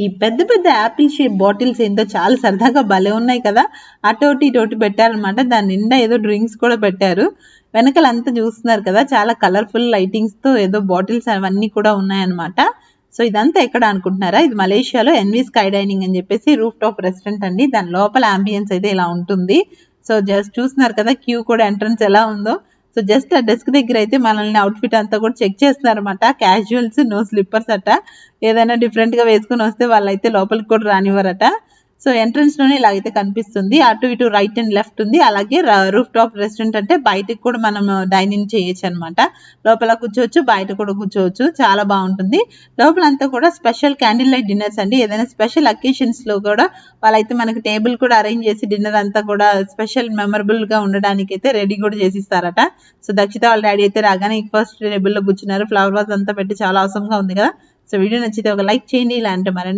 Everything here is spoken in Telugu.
ఈ పెద్ద పెద్ద యాపిల్ షేప్ బాటిల్స్ ఏంటో చాలా సరదాగా భలే ఉన్నాయి కదా. అటోటి ఇటోటి పెట్టారనమాట. దాని నిండా ఏదో డ్రింక్స్ కూడా పెట్టారు. వెనకాల అంతా చూస్తున్నారు కదా, చాలా కలర్ఫుల్ లైటింగ్స్ తో ఏదో బాటిల్స్ అవన్నీ కూడా ఉన్నాయన్నమాట. సో ఇదంతా ఎక్కడ అనుకుంటున్నారా, ఇది మలేషియాలో ఎన్వి స్కై డైనింగ్ అని చెప్పేసి రూఫ్ టాప్ రెస్టారెంట్ అండి. దాని లోపల అంబియన్స్ అయితే ఇలా ఉంటుంది. సో జస్ట్ చూస్తున్నారు కదా క్యూ కూడా, ఎంట్రన్స్ ఎలా ఉందో. సో జస్ట్ ఆ డెస్క్ దగ్గర అయితే మనల్ని అవుట్ఫిట్ అంతా కూడా చెక్ చేస్తున్నారు అనమాట. క్యాజువల్స్, నో స్లిప్పర్స్ అట. ఏదైనా డిఫరెంట్ గా వేసుకుని వస్తే వాళ్ళైతే లోపలికి కూడా రానివ్వరట. సో ఎంట్రన్స్ లోనే ఇలాగైతే కనిపిస్తుంది. అటు ఇటు రైట్ అండ్ లెఫ్ట్ ఉంది. అలాగే రూఫ్ టాప్ రెస్టారెంట్ అంటే బయటకు కూడా మనం డైనింగ్ చేయొచ్చు అనమాట. లోపల కూర్చోవచ్చు, బయట కూడా కూర్చోవచ్చు. చాలా బాగుంటుంది. లోపల అంతా కూడా స్పెషల్ క్యాండిల్ లైట్ డిన్నర్స్ అండి. ఏదైనా స్పెషల్ అకేషన్స్ లో కూడా వాళ్ళైతే మనకి టేబుల్ కూడా అరేంజ్ చేసి డిన్నర్ అంతా కూడా స్పెషల్ మెమరబుల్ గా ఉండడానికి అయితే రెడీ కూడా చేసిస్తారట. సో దక్షిత వాళ్ళ డాడీ అయితే రాగానే ఫస్ట్ టేబుల్ లో కూర్చున్నారు. ఫ్లవర్ వాజ్ అంతా పెట్టి చాలా అవసరంగా ఉంది కదా. సో వీడియో నచ్చితే ఒక లైక్ చేయండి. ఇలా అంటే మరిన్ని